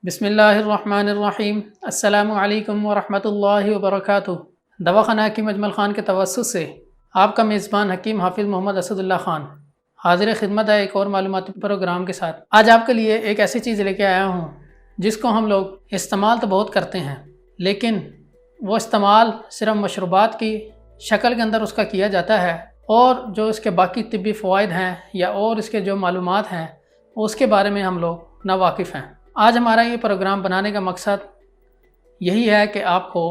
बिस्मिल्लाहिर्रहमानिर्रहीम। अस्सलामु अलैकुम वरहमतुल्लाहि वबरकातुहू। दवाख़ाना हकीम अजमल ख़ान के तवस्सुत से आपका मेज़बान हकीम हाफिज़ मोहम्मद असदुल्ला ख़ान हाज़िर खिदमत है एक और मालूमाती प्रोग्राम के साथ। आज आपके लिए एक ऐसी चीज़ लेके आया हूँ जिसको हम लोग इस्तेमाल तो बहुत करते हैं, लेकिन वो इस्तेमाल सिर्फ मशरूबात की शक्ल के अंदर उसका किया जाता है, और जो इसके बाकी तिब्बी फ़वाइद हैं या और इसके जो मालूमात हैं उसके बारे में हम लोग नावाकिफ़ हैं। आज हमारा ये प्रोग्राम बनाने का मकसद यही है कि आपको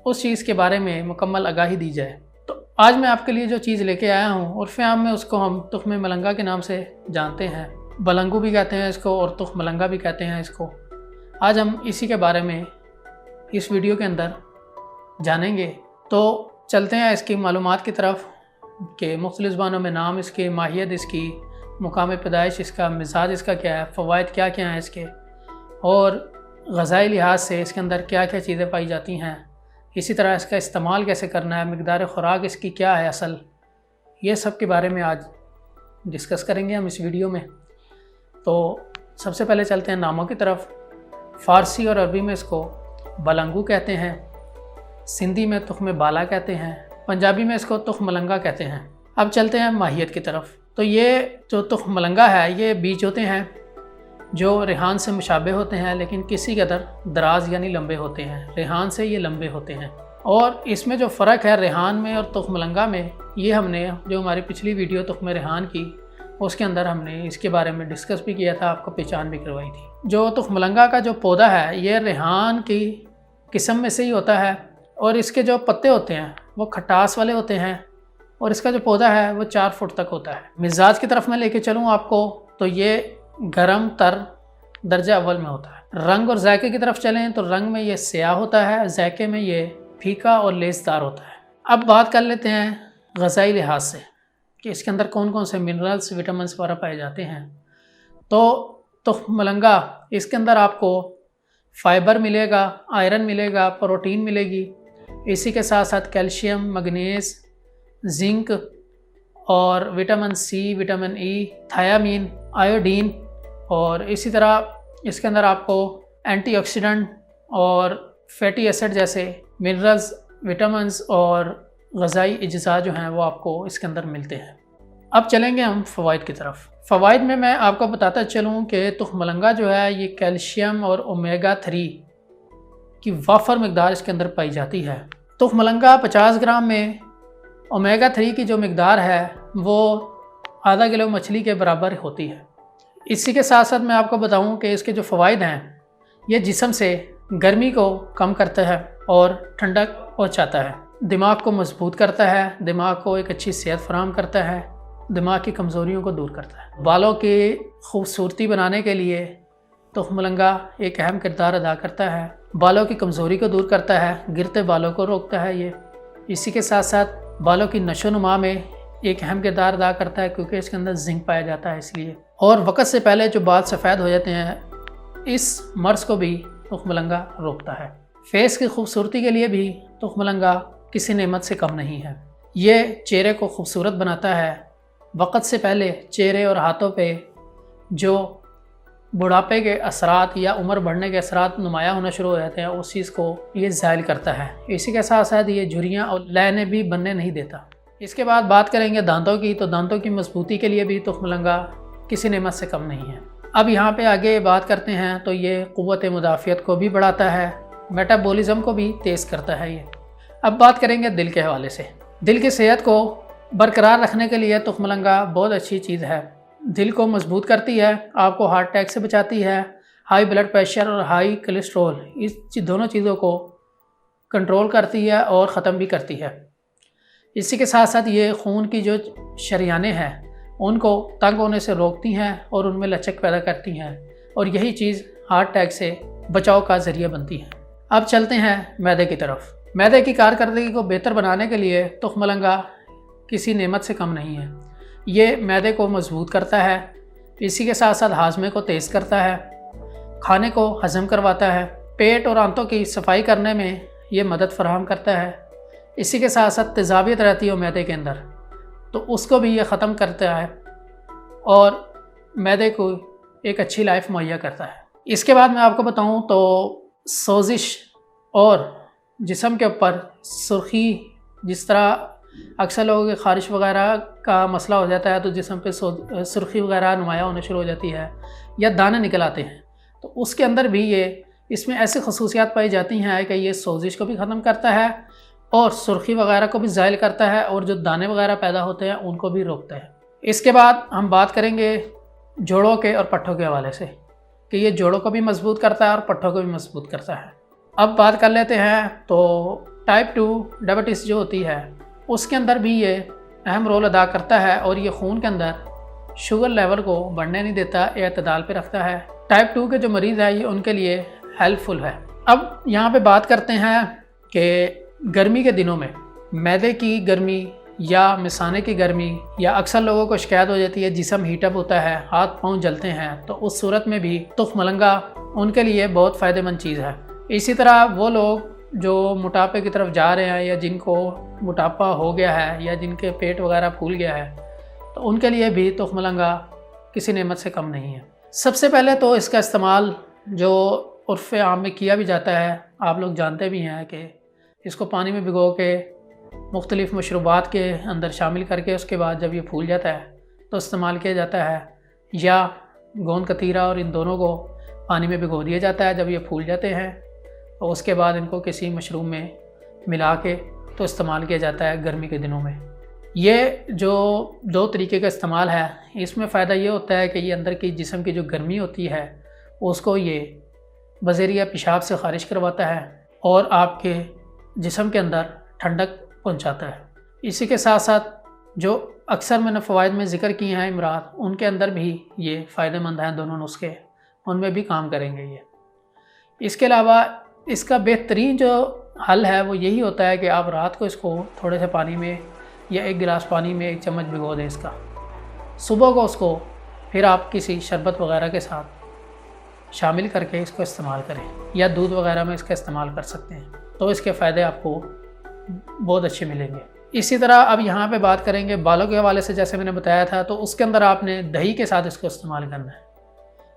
उस चीज़ के बारे में मुकम्मल आगाही दी जाए। तो आज मैं आपके लिए जो चीज़ लेके आया हूँ उर्फ़ आम में उसको हम तुख्म मलंगा के नाम से जानते हैं, बलंगू भी कहते हैं इसको और तुख्म मलंगा भी कहते हैं इसको। आज हम इसी के बारे में इस वीडियो के अंदर जानेंगे। तो चलते हैं इसकी मालूमात की तरफ कि मुख्तलिफ़ ज़बानों में नाम इसके, माहियत इसकी, मुकाम पैदाइश इसका, मिजाज इसका क्या है, फ़वाइद क्या क्या हैं इसके, और ग़ज़ाई लिहाज से इसके अंदर क्या क्या चीज़ें पाई जाती हैं, इसी तरह इसका इस्तेमाल कैसे करना है, मिक़दार ख़ुराक इसकी क्या है असल, ये सब के बारे में आज डिस्कस करेंगे हम इस वीडियो में। तो सबसे पहले चलते हैं नामों की तरफ। फ़ारसी और अरबी में इसको बलंगू कहते हैं, सिंधी में तुख्म बाला कहते हैं, पंजाबी में इसको तुख्म मलंगा कहते हैं। अब चलते हैं माहियत की तरफ। तो ये जो तुख्म मलंगा है ये बीज होते हैं जो रेहान से मुशाबे होते हैं, लेकिन किसी कदर दराज यानी लंबे होते हैं। रेहान से ये लंबे होते हैं, और इसमें जो फ़र्क है रेहान में और तुख्म मलंगा में, ये हमने जो हमारी पिछली वीडियो तुख्म रेहान की उसके अंदर हमने इसके बारे में डिस्कस भी किया था, आपको पहचान भी करवाई थी। जो तुख्म मलंगा का जो पौधा है ये रेहान की किस्म में से ही होता है, और इसके जो पत्ते होते हैं वो खटास वाले होते हैं, और इसका जो पौधा है वो 4 फुट तक होता है। मिजाज की तरफ मैं लेके चलूँ आपको, तो ये गरम तर दर्जा अव्वल में होता है। रंग और जायके की तरफ चलें तो रंग में ये स्याह होता है, जायके में ये फीका और लेसदार होता है। अब बात कर लेते हैं ग़ज़ाई लिहाज से कि इसके अंदर कौन कौन से मिनरल्स, विटामिन वगैरह पाए जाते हैं। तो तुख्म मलंगा इसके अंदर आपको फ़ाइबर मिलेगा, आयरन मिलेगा, प्रोटीन मिलेगी, इसी के साथ साथ कैल्शियम, मैग्नीज, जिंक और vitamin C, vitamin E, thiamine, iodine, और इसी तरह इसके अंदर आपको एंटीऑक्सीडेंट और फैटी एसिड जैसे मिनरल्स, विटामिन्स और ग़ज़ाई अज्जा जो हैं वो आपको इसके अंदर मिलते हैं। अब चलेंगे हम फ़वाइद की तरफ। फ़वाइद में मैं आपको बताता चलूँ कि तुख्म मलंगा जो है ये कैल्शियम और ओमेगा 3 की वाफर मिक़दार इसके अंदर पाई जाती है। तुख्म मलंगा 50 ग्राम में ओमेगा 3 की जो मिक़दार है वो आधा किलो मछली के बराबर होती है। इसी के साथ साथ मैं आपको बताऊं कि इसके जो फ़वाइद हैं ये जिस्म से गर्मी को कम करता है और ठंडक पहुंचाता है, दिमाग को मजबूत करता है, दिमाग को एक अच्छी सेहत फराहम करता है, दिमाग की कमज़ोरियों को दूर करता है। बालों की खूबसूरती बनाने के लिए तुख्म मलंगा एक अहम किरदार अदा करता है। बालों की कमज़ोरी को दूर करता है, गिरते बालों को रोकता है ये। इसी के साथ साथ बालों की नशोनुमा में एक अहम किरदार अदा करता है, क्योंकि इसके अंदर जिंक पाया जाता है इसलिए। और वक़्त से पहले जो बाल सफ़ेद हो जाते हैं इस मर्ज़ को भी तुख्म मलंगा रोकता है। फेस की खूबसूरती के लिए भी तुख्म मलंगा किसी नेमत से कम नहीं है। ये चेहरे को खूबसूरत बनाता है। वक़्त से पहले चेहरे और हाथों पे जो बुढ़ापे के असरात या उम्र बढ़ने के असरात नुमाया होना शुरू हो जाते हैं उस चीज़ को ये ज़ाइल करता है। इसी के साथ साथ ये झुर्रियाँ और लैने भी बनने नहीं देता। इसके बाद बात करेंगे दांतों की, तो दांतों की मजबूती के लिए भी तुख्म मलंगा किसी नेमत से कम नहीं है। अब यहाँ पे आगे बात करते हैं तो ये क़ुव्वत मुदाफ़ियत को भी बढ़ाता है, मेटाबॉलिज़्म को भी तेज़ करता है ये। अब बात करेंगे दिल के हवाले से। दिल की सेहत को बरकरार रखने के लिए तुख्म मलंगा बहुत अच्छी चीज़ है। दिल को मजबूत करती है, आपको हार्ट अटैक से बचाती है, हाई ब्लड प्रेशर और हाई कोलेस्ट्रॉल इस दोनों चीज़ों को कंट्रोल करती है और ख़त्म भी करती है। इसी के साथ साथ ये खून की जो शरियानें हैं उनको तंग होने से रोकती हैं और उनमें लचक पैदा करती हैं, और यही चीज़ हार्ट अटैक से बचाव का ज़रिया बनती है। अब चलते हैं मैदे की तरफ। मैदे की कारकर्दगी को बेहतर बनाने के लिए तुख्म मलंगा किसी नेमत से कम नहीं है। ये मैदे को मजबूत करता है, इसी के साथ साथ हाजमे को तेज़ करता है, खाने को हज़म करवाता है, पेट और आंतों की सफाई करने में ये मदद फराहम करता है। इसी के साथ साथ तेज़ाबियत रहती है मैदे के अंदर, तो उसको भी ये ख़त्म करता है और मैदे को एक अच्छी लाइफ मुहैया करता है। इसके बाद मैं आपको बताऊं तो सोजिश और जिस्म के ऊपर सुर्खी, जिस तरह अक्सर लोगों के ख़ारिश वगैरह का मसला हो जाता है तो जिस्म पे सुर्खी वगैरह नुमाया होना शुरू हो जाती है या दाने निकल आते हैं, तो उसके अंदर भी ये इसमें ऐसी खसूसियात पाई जाती हैं कि ये सोजिश को भी ख़त्म करता है और सुर्खी वगैरह को भी ज़ाइल करता है और जो दाने वगैरह पैदा होते हैं उनको भी रोकता है। इसके बाद हम बात करेंगे जोड़ों के और पट्ठों के हवाले से कि ये जोड़ों को भी मजबूत करता है और पट्ठों को भी मजबूत करता है। अब बात कर लेते हैं तो टाइप 2 डायबिटीज़ जो होती है उसके अंदर भी ये अहम रोल अदा करता है और ये खून के अंदर शुगर लेवल को बढ़ने नहीं देता, एतदाल पे रखता है। टाइप 2 के जो मरीज़ हैं ये उनके लिए हेल्पफुल है। अब यहाँ पे बात करते हैं कि गर्मी के दिनों में मैदे की गर्मी या मिसाने की गर्मी या अक्सर लोगों को शिकायत हो जाती है जिस्म हीटअप होता है, हाथ पाँव जलते हैं, तो उस सूरत में भी तुख मलंगा उनके लिए बहुत फ़ायदेमंद चीज़ है। इसी तरह वो लोग जो मोटापे की तरफ जा रहे हैं या जिनको मोटापा हो गया है या जिनके पेट वगैरह फूल गया है, तो उनके लिए भी तुख मलंगा किसी नेमत से कम नहीं है। सबसे पहले तो इसका इस्तेमाल जो उर्फ़ आम में किया भी जाता है, आप लोग जानते भी हैं कि इसको पानी में भिगो के मुख्तलिफ़ मशरूबात के अंदर शामिल करके उसके बाद जब ये फूल जाता है तो इस्तेमाल किया जाता है, या गोंद कतीरा और इन दोनों को पानी में भिगो दिया जाता है। जब ये फूल जाते हैं तो उसके बाद इनको किसी मशरूम में मिला के तो इस्तेमाल किया जाता है गर्मी के दिनों में। ये जो दो तरीके का इस्तेमाल है, इसमें फ़ायदा ये होता है कि ये अंदर की जिस्म की जो गर्मी होती है उसको ये बज़रिया पेशाब से ख़ारिज करवाता है और आपके जिस्म के अंदर ठंडक पहुंचाता है। इसी के साथ साथ जो अक्सर मैंने फ़वाइद में ज़िक्र किए हैं इमरात, उनके अंदर भी ये फ़ायदेमंद हैं, दोनों नुस्खे उनमें भी काम करेंगे ये। इसके अलावा इसका बेहतरीन जो हल है वो यही होता है कि आप रात को इसको थोड़े से पानी में या 1 गिलास पानी में 1 चम्मच भिगो दें इसका, सुबह को उसको फिर आप किसी शरबत वगैरह के साथ शामिल करके इसको इस्तेमाल करें या दूध वगैरह में इसका इस्तेमाल कर सकते हैं, तो इसके फ़ायदे आपको बहुत अच्छे मिलेंगे। इसी तरह अब यहाँ पे बात करेंगे बालों के हवाले से। जैसे मैंने बताया था तो उसके अंदर आपने दही के साथ इसको इस्तेमाल करना है।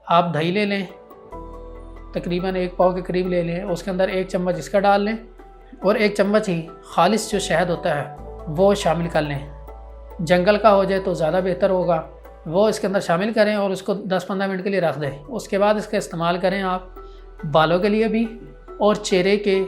आप दही ले लें, तकरीबन 1 पाव के करीब ले लें, उसके अंदर 1 चम्मच इसका डाल लें और 1 चम्मच ही खालिस जो शहद होता है वो शामिल कर लें। जंगल का हो जाए तो ज़्यादा बेहतर होगा, वो इसके अंदर शामिल करें और उसको 10-15 मिनट के लिए रख दें। उसके बाद इसका इस्तेमाल करें आप बालों के लिए भी और चेहरे के,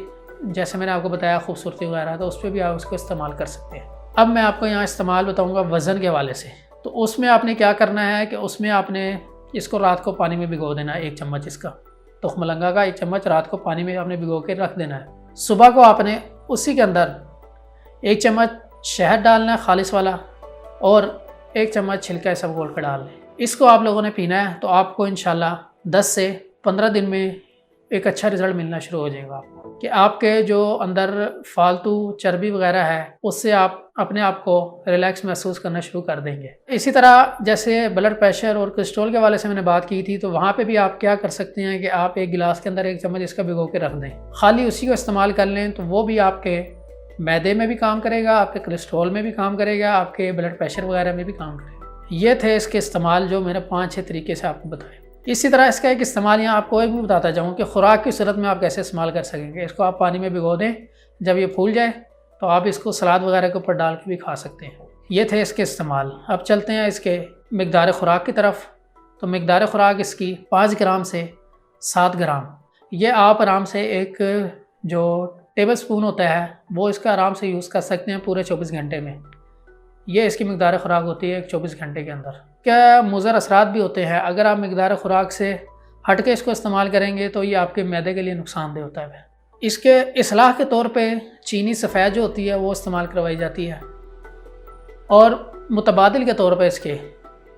जैसे मैंने आपको बताया खूबसूरती वगैरह, तो उस पर भी आप उसको इस्तेमाल कर सकते हैं। अब मैं आपको यहाँ इस्तेमाल बताऊँगा वज़न के हवाले से। तो उसमें आपने क्या करना है कि उसमें आपने इसको रात को पानी में भिगो देना है। 1 चम्मच इसका तुख मलंगा का 1 चम्मच रात को पानी में आपने भिगो के रख देना है। सुबह को आपने उसी के अंदर 1 चम्मच शहद डालना है खालिस वाला और 1 चम्मच छिलका सब घोल कर डाल लें। इसको आप लोगों ने पीना है तो आपको इंशाल्लाह 10 से 15 दिन में एक अच्छा रिज़ल्ट मिलना शुरू हो जाएगा आपको, कि आपके जो अंदर फालतू चर्बी वगैरह है उससे आप अपने आप को रिलैक्स महसूस करना शुरू कर देंगे। इसी तरह जैसे ब्लड प्रेशर और कोलेस्ट्रॉल के वाले से मैंने बात की थी, तो वहाँ पे भी आप क्या कर सकते हैं कि आप 1 गिलास के अंदर 1 चम्मच इसका भिगो के रख दें, खाली उसी को इस्तेमाल कर लें, तो वो भी आपके मैदे में भी काम करेगा, आपके कोलेस्ट्रॉल में भी काम करेगा, आपके ब्लड प्रेशर वगैरह में भी काम करेगा। ये थे इसके इस्तेमाल जो मैंने 5-6 तरीके से आपको बताए। इसी तरह इसका एक इस्तेमाल यहाँ आपको एक भी बताता जाऊँ कि ख़ुराक की सूरत में आप कैसे इस्तेमाल कर सकेंगे। इसको आप पानी में भिगो दें, जब ये फूल जाए तो आप इसको सलाद वगैरह के ऊपर डाल के भी खा सकते हैं। ये थे इसके इस्तेमाल। अब चलते हैं इसके मिकदार ख़ुराक की तरफ। तो मिकदार ख़ुराक इसकी 5 ग्राम से 7 ग्राम, ये आप आराम से एक जो टेबल स्पून होता है वो इसका आराम से यूज़ कर सकते हैं पूरे 24 घंटे में। ये इसकी मिकदार ख़ुराक होती है 24 घंटे के अंदर। क्या मुज़र असरात भी होते हैं, अगर आप मिकदार ख़ुराक से हट के इसको इस्तेमाल करेंगे तो ये आपके मैदे के लिए नुकसानदेह होता है। इसके इस्लाह के तौर पे चीनी सफ़ेद जो होती है वो इस्तेमाल करवाई जाती है और मुतबादिल के तौर पे इसके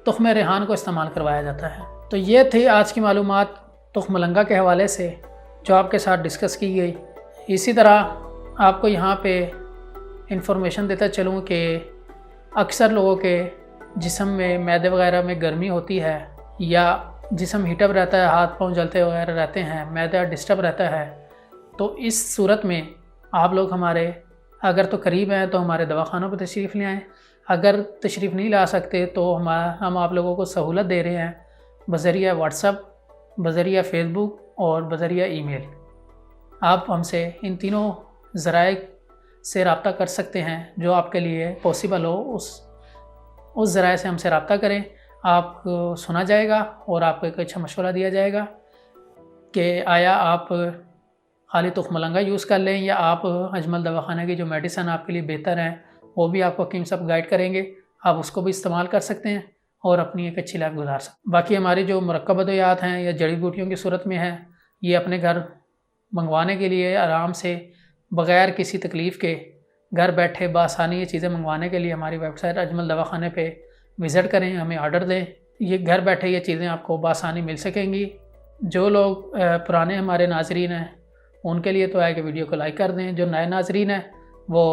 तुख्म रेहान को इस्तेमाल करवाया जाता है। तो ये थी आज की मालूमात तुख्म मलंगा के हवाले से जो आपके साथ डिस्कस की गई। इसी तरह आपको यहाँ पे इंफॉर्मेशन देता चलूँ कि अक्सर लोगों के जिस्म में मैदे वगैरह में गर्मी होती है या जिस्म हीटअप रहता है, हाथ पांव जलते वगैरह रहते हैं, मैदा डिस्टर्ब रहता है, तो इस सूरत में आप लोग हमारे अगर तो करीब हैं तो हमारे दवाखानों पर तशरीफ़ ले आएँ। अगर तशरीफ़ नहीं ला सकते तो हम आप लोगों को सहूलत दे रहे हैं बज़रिया व्हाट्सएप बज़रिया फ़ेसबुक और बज़रिया ईमेल। आप हमसे इन तीनों ज़राए से रब्ता कर सकते हैं, जो आपके लिए पॉसिबल हो उस ज़राए से हमसे रब्ता करें। आपको सुना जाएगा और आपको एक अच्छा मशवरा दिया जाएगा कि आया आप खाली तुखमलंगा यूज़ कर लें या आप अजमल दवाखाना की जो मेडिसन आपके लिए बेहतर हैं वो भी आपको हकीम साहब गाइड करेंगे, आप उसको भी इस्तेमाल कर सकते हैं और अपनी एक अच्छी लाइफ गुजार सकते हैं। बाकी हमारी जो मुरक्कब अदवियात हैं या जड़ी बूटियों की सूरत में हैं, ये अपने घर मंगवाने के लिए आराम से बग़ैर किसी तकलीफ़ के घर बैठे बआसानी ये चीज़ें मंगवाने के लिए हमारी वेबसाइट अजमल दवाखाने पे विज़िट करें, हमें ऑर्डर दें। ये घर बैठे ये चीज़ें आपको बआसानी मिल सकेंगी। जो लोग पुराने हमारे नाज़रीन हैं उनके लिए तो है कि वीडियो को लाइक कर दें, जो नए नाज़रीन हैं वो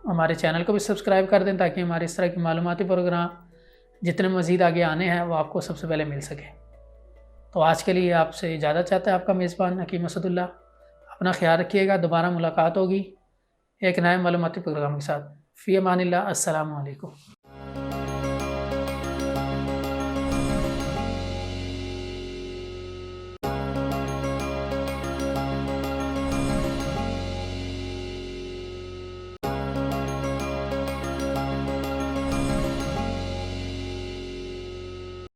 हमारे चैनल को भी सब्सक्राइब कर दें ताकि हमारे इस तरह की मालूमाती प्रोग्राम जितने मज़ीद आगे आने हैं वो आपको सबसे पहले मिल सके। तो आज के लिए आपसे इजाज़त चाहता है आपका मेज़बान हकीम असदुल्ला। अपना ख्याल रखिएगा, दोबारा मुलाकात होगी एक नए मालूमाती प्रोग्राम के साथ। फ़ी अमानिल्लाह, अस्सलामु अलैकुम।